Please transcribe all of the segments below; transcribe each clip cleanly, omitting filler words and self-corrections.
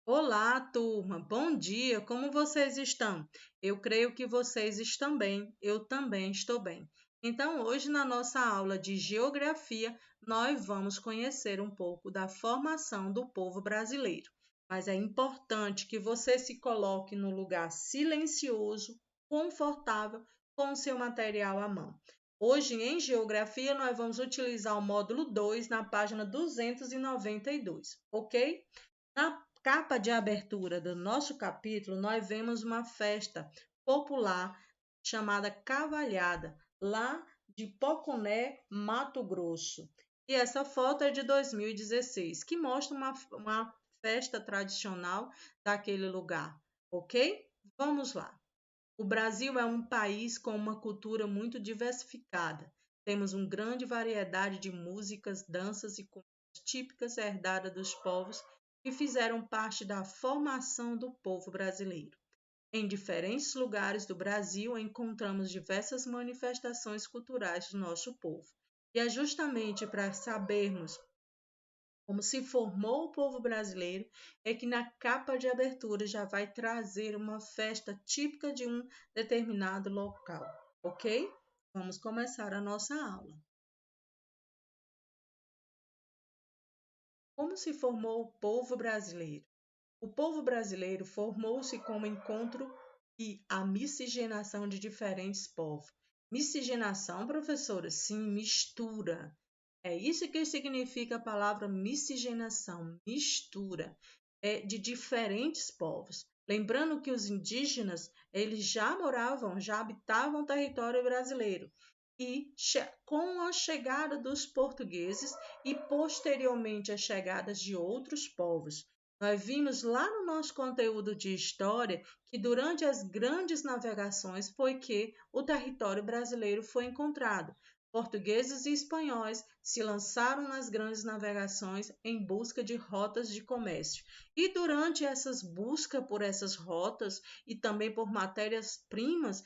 Olá, turma. Bom dia. Como vocês estão? Eu creio que vocês estão bem. Eu também estou bem. Então, hoje na nossa aula de geografia, nós vamos conhecer um pouco da formação do povo brasileiro. Mas é importante que você se coloque no lugar silencioso, confortável, com o seu material à mão. Hoje, em geografia, nós vamos utilizar o módulo 2 na página 292, ok? Na capa de abertura do nosso capítulo, nós vemos uma festa popular chamada Cavalhada, lá de Poconé, Mato Grosso. E essa foto é de 2016, que mostra uma festa tradicional daquele lugar, ok? Vamos lá. O Brasil é um país com uma cultura muito diversificada. Temos uma grande variedade de músicas, danças e comidas típicas herdadas dos povos que fizeram parte da formação do povo brasileiro. Em diferentes lugares do Brasil encontramos diversas manifestações culturais do nosso povo. E é justamente para sabermos como se formou o povo brasileiro, é que na capa de abertura já vai trazer uma festa típica de um determinado local, ok? Vamos começar a nossa aula. Como se formou o povo brasileiro? O povo brasileiro formou-se como encontro e a miscigenação de diferentes povos. Miscigenação, professora? Sim, mistura. É isso que significa a palavra miscigenação, mistura, de diferentes povos. Lembrando que os indígenas, eles já habitavam o território brasileiro. E com a chegada dos portugueses e posteriormente a chegada de outros povos, nós vimos lá no nosso conteúdo de história que durante as grandes navegações foi que o território brasileiro foi encontrado. Portugueses e espanhóis se lançaram nas grandes navegações em busca de rotas de comércio. E durante essas buscas por essas rotas e também por matérias-primas,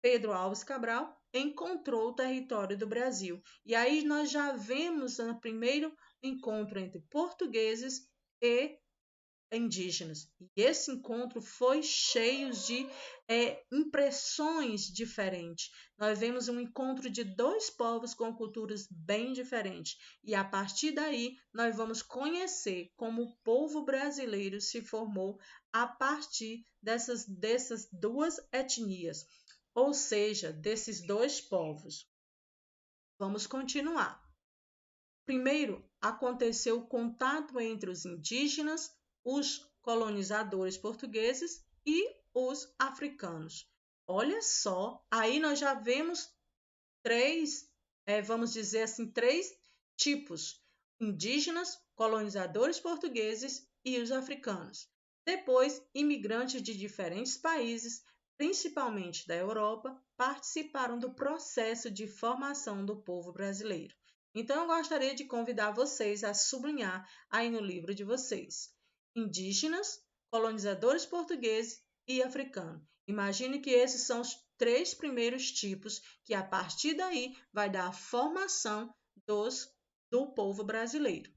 Pedro Alves Cabral, encontrou o território do Brasil. E aí nós já vemos no primeiro encontro entre portugueses e indígenas. E esse encontro foi cheio de impressões diferentes. Nós vemos um encontro de dois povos com culturas bem diferentes. E a partir daí, nós vamos conhecer como o povo brasileiro se formou a partir dessas duas etnias, ou seja, desses dois povos. Vamos continuar. Primeiro, aconteceu o contato entre os indígenas, os colonizadores portugueses e os africanos. Olha só, aí nós já vemos três, vamos dizer assim, três tipos: indígenas, colonizadores portugueses e os africanos. Depois, imigrantes de diferentes países, principalmente da Europa, participaram do processo de formação do povo brasileiro. Então, eu gostaria de convidar vocês a sublinhar aí no livro de vocês: indígenas, colonizadores portugueses e africanos. Imagine que esses são os três primeiros tipos que a partir daí vai dar a formação do povo brasileiro.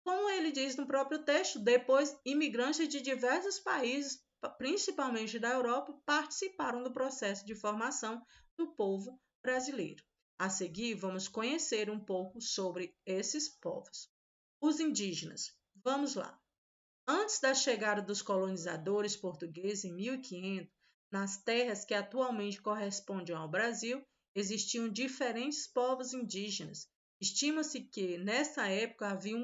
Como ele diz no próprio texto, depois imigrantes de diversos países, principalmente da Europa, participaram do processo de formação do povo brasileiro. A seguir, vamos conhecer um pouco sobre esses povos. Os indígenas. Vamos lá. Antes da chegada dos colonizadores portugueses em 1500, nas terras que atualmente correspondem ao Brasil, existiam diferentes povos indígenas. Estima-se que, nessa época, havia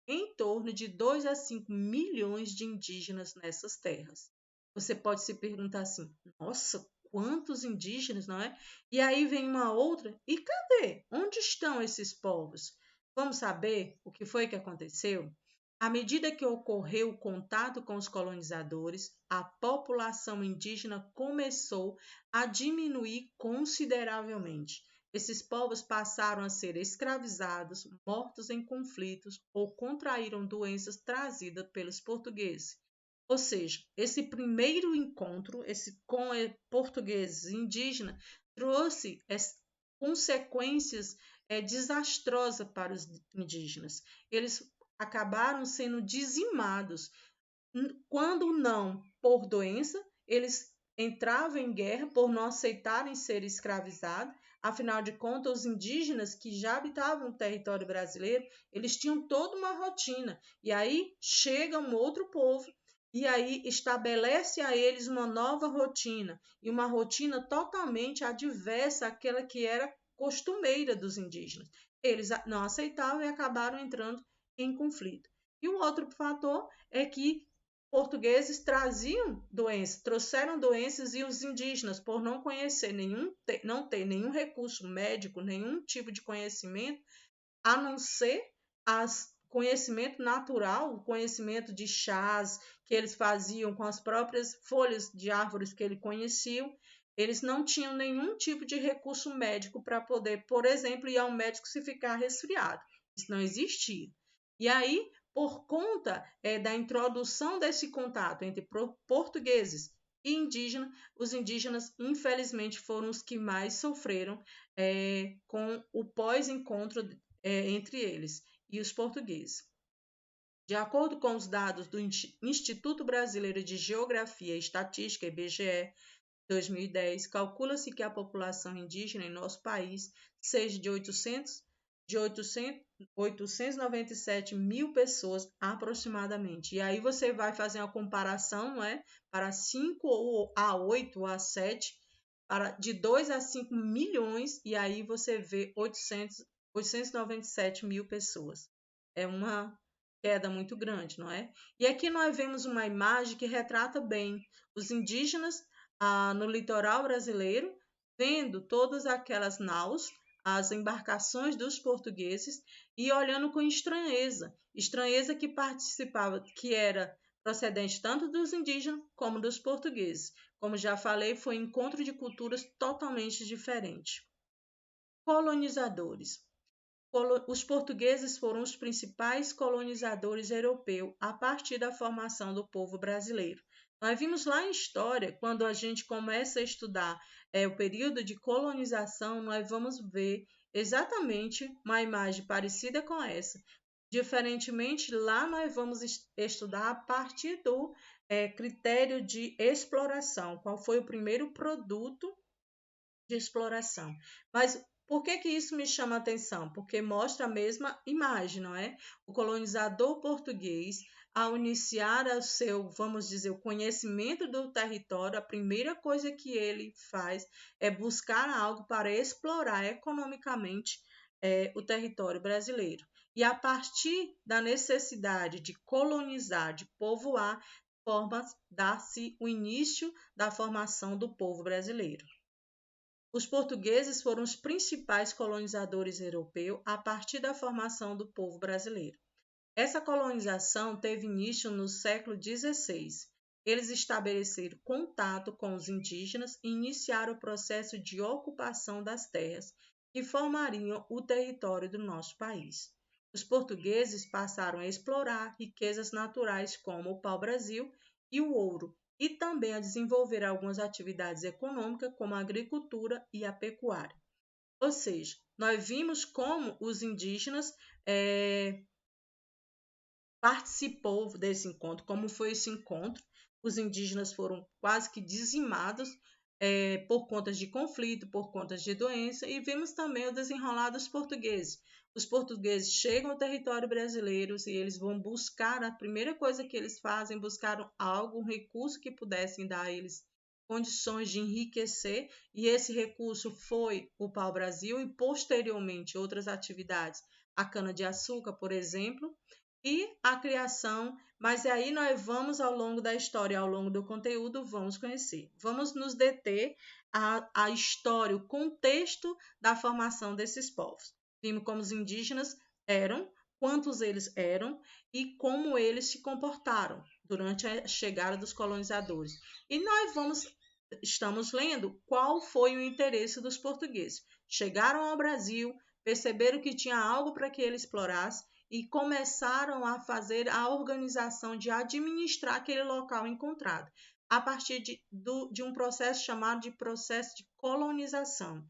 em torno de 2 a 5 milhões de indígenas nessas terras. Você pode se perguntar assim: nossa, quantos indígenas, não é? E aí vem uma outra: e cadê? Onde estão esses povos? Vamos saber o que foi que aconteceu? À medida que ocorreu o contato com os colonizadores, a população indígena começou a diminuir consideravelmente. Esses povos passaram a ser escravizados, mortos em conflitos ou contraíram doenças trazidas pelos portugueses. Ou seja, esse primeiro encontro com portugueses e indígenas trouxe consequências desastrosas para os indígenas. Eles acabaram sendo dizimados. Quando não por doença, eles entravam em guerra por não aceitarem ser escravizados. Afinal de contas, os indígenas que já habitavam o território brasileiro, eles tinham toda uma rotina. E aí chega um outro povo e aí estabelece a eles uma nova rotina, e uma rotina totalmente adversa àquela que era costumeira dos indígenas. Eles não aceitavam e acabaram entrando em conflito. E o outro fator é que portugueses traziam doenças, trouxeram doenças, e os indígenas, por não conhecer não ter nenhum recurso médico, nenhum tipo de conhecimento, a não ser conhecimento natural, o conhecimento de chás que eles faziam com as próprias folhas de árvores que eles conheciam, eles não tinham nenhum tipo de recurso médico para poder, por exemplo, ir ao médico se ficar resfriado. Isso não existia. E aí, por conta da introdução desse contato entre portugueses e indígenas, os indígenas, infelizmente, foram os que mais sofreram com o pós-encontro entre eles e os portugueses. De acordo com os dados do Instituto Brasileiro de Geografia e Estatística, IBGE, 2010, calcula-se que a população indígena em nosso país seja de 897 mil pessoas aproximadamente. E aí você vai fazer uma comparação, não é? Para 5 a 8 a 7, de 2 a 5 milhões, e aí você vê 897 mil pessoas. É uma queda muito grande, não é? E aqui nós vemos uma imagem que retrata bem os indígenas no litoral brasileiro, vendo todas aquelas naus, as embarcações dos portugueses, e olhando com estranheza que participava, que era procedente tanto dos indígenas como dos portugueses. Como já falei, foi um encontro de culturas totalmente diferentes. Colonizadores. Os portugueses foram os principais colonizadores europeus a partir da formação do povo brasileiro. Nós vimos lá em história, quando a gente começa a estudar o período de colonização, nós vamos ver exatamente uma imagem parecida com essa. Diferentemente, lá nós vamos estudar a partir do critério de exploração, qual foi o primeiro produto de exploração. Mas por que isso me chama a atenção? Porque mostra a mesma imagem, não é? O colonizador português, ao iniciar o seu, vamos dizer, o conhecimento do território, a primeira coisa que ele faz é buscar algo para explorar economicamente o território brasileiro. E a partir da necessidade de colonizar, de povoar, dá-se o início da formação do povo brasileiro. Os portugueses foram os principais colonizadores europeus a partir da formação do povo brasileiro. Essa colonização teve início no século XVI. Eles estabeleceram contato com os indígenas e iniciaram o processo de ocupação das terras que formariam o território do nosso país. Os portugueses passaram a explorar riquezas naturais como o pau-brasil e o ouro, e também a desenvolver algumas atividades econômicas, como a agricultura e a pecuária. Ou seja, nós vimos como os indígenas participou desse encontro, como foi esse encontro. Os indígenas foram quase que dizimados por conta de conflito, por conta de doença, e vimos também o desenrolar dos portugueses. Os portugueses chegam ao território brasileiro e eles vão buscar, a primeira coisa que eles fazem, buscar algo, um recurso que pudessem dar a eles condições de enriquecer, e esse recurso foi o pau-brasil e posteriormente outras atividades, a cana-de-açúcar, por exemplo, e a criação, mas aí nós vamos ao longo da história, ao longo do conteúdo, vamos conhecer. Vamos nos deter à história, o contexto da formação desses povos. Vimos como os indígenas eram, quantos eles eram e como eles se comportaram durante a chegada dos colonizadores. E estamos lendo qual foi o interesse dos portugueses. Chegaram ao Brasil, perceberam que tinha algo para que ele explorasse e começaram a fazer a organização de administrar aquele local encontrado, a partir de um processo chamado de processo de colonização.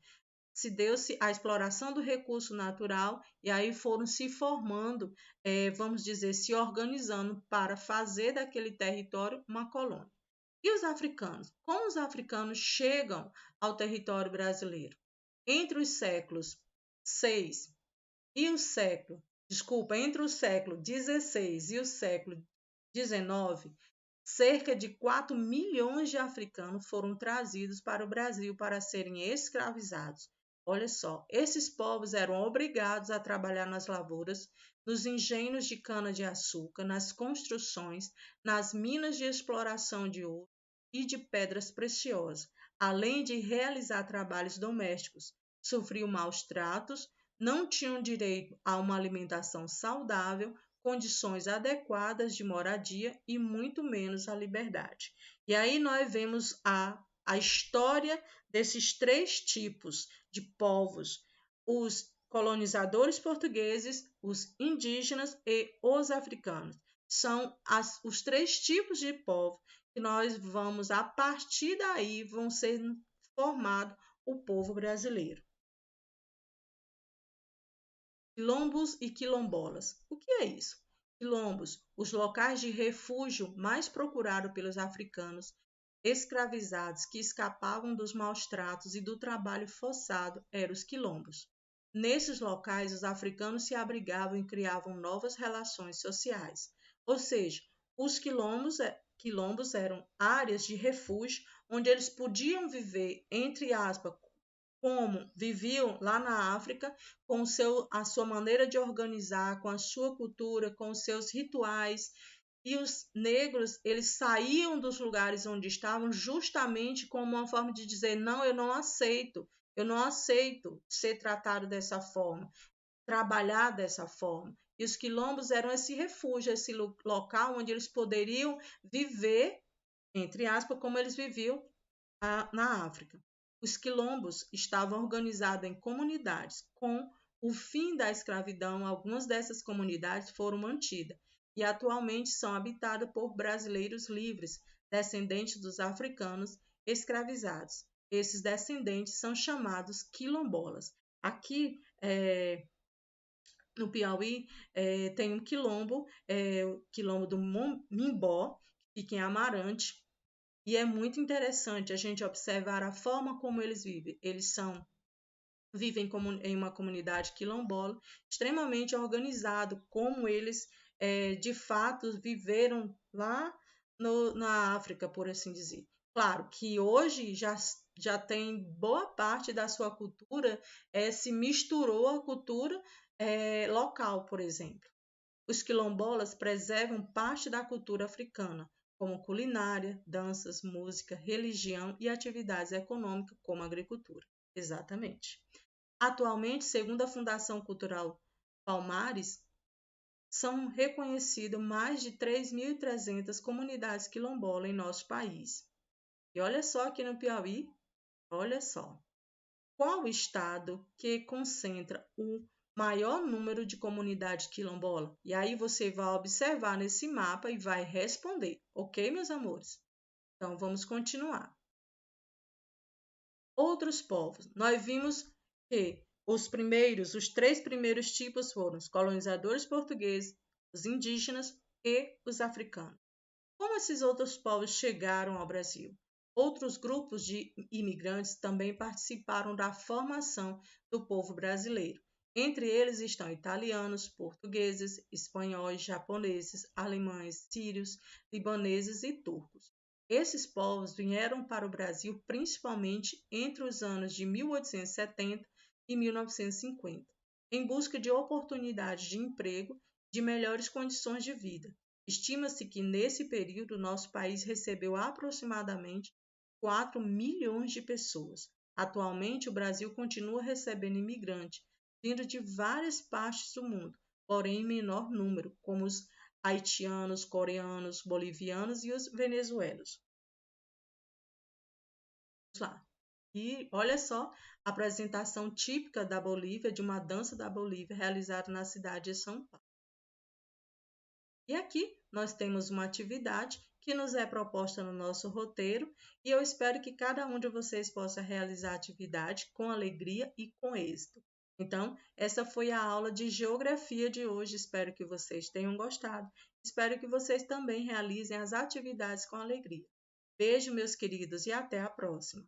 se deu-se a exploração do recurso natural e aí foram se formando, vamos dizer, se organizando para fazer daquele território uma colônia. E os africanos? Como os africanos chegam ao território brasileiro? Entre os séculos 6 e o século, entre o século 16 e o século 19, cerca de 4 milhões de africanos foram trazidos para o Brasil para serem escravizados. Olha só, esses povos eram obrigados a trabalhar nas lavouras, nos engenhos de cana-de-açúcar, nas construções, nas minas de exploração de ouro e de pedras preciosas, além de realizar trabalhos domésticos. Sofriam maus tratos, não tinham direito a uma alimentação saudável, condições adequadas de moradia e muito menos a liberdade. E aí nós vemos a história desses 3 tipos de povos: os colonizadores portugueses, os indígenas e os africanos. São os 3 tipos de povo que nós vamos, a partir daí, vão ser formado o povo brasileiro. Quilombos e quilombolas. O que é isso? Quilombos, os locais de refúgio mais procurados pelos africanos escravizados que escapavam dos maus tratos e do trabalho forçado, eram os quilombos. Nesses locais, os africanos se abrigavam e criavam novas relações sociais. Ou seja, os quilombos eram áreas de refúgio onde eles podiam viver, entre aspas, como viviam lá na África, com a sua maneira de organizar, com a sua cultura, com os seus rituais. E os negros, eles saíam dos lugares onde estavam justamente como uma forma de dizer: não, eu não aceito ser tratado dessa forma, trabalhar dessa forma. E os quilombos eram esse refúgio, esse local onde eles poderiam viver, entre aspas, como eles viviam na África. Os quilombos estavam organizados em comunidades. Com o fim da escravidão, algumas dessas comunidades foram mantidas e atualmente são habitadas por brasileiros livres, descendentes dos africanos escravizados. Esses descendentes são chamados quilombolas. Aqui no Piauí tem um quilombo, o quilombo do Mimbó, que fica em Amarante, e é muito interessante a gente observar a forma como eles vivem. Eles vivem em uma comunidade quilombola, extremamente organizado, como eles de fato viveram lá na África, por assim dizer. Claro que hoje já tem boa parte da sua cultura se misturou à cultura local, por exemplo. Os quilombolas preservam parte da cultura africana, como culinária, danças, música, religião e atividades econômicas, como agricultura. Exatamente. Atualmente, segundo a Fundação Cultural Palmares, são reconhecidas mais de 3.300 comunidades quilombolas em nosso país. E olha só aqui no Piauí, olha só. Qual o estado que concentra o maior número de comunidades quilombola? E aí você vai observar nesse mapa e vai responder, ok, meus amores? Então vamos continuar. Outros povos. Nós vimos que os 3 primeiros tipos foram os colonizadores portugueses, os indígenas e os africanos. Como esses outros povos chegaram ao Brasil? Outros grupos de imigrantes também participaram da formação do povo brasileiro. Entre eles estão italianos, portugueses, espanhóis, japoneses, alemães, sírios, libaneses e turcos. Esses povos vieram para o Brasil principalmente entre os anos de 1870 e 1950, em busca de oportunidades de emprego, de melhores condições de vida. Estima-se que nesse período nosso país recebeu aproximadamente 4 milhões de pessoas. Atualmente, o Brasil continua recebendo imigrantes vindo de várias partes do mundo, porém em menor número, como os haitianos, coreanos, bolivianos e os venezuelanos. Vamos lá. E olha só a apresentação típica da Bolívia, de uma dança da Bolívia realizada na cidade de São Paulo. E aqui nós temos uma atividade que nos é proposta no nosso roteiro e eu espero que cada um de vocês possa realizar a atividade com alegria e com êxito. Então, essa foi a aula de geografia de hoje. Espero que vocês tenham gostado. Espero que vocês também realizem as atividades com alegria. Beijo, meus queridos, e até a próxima!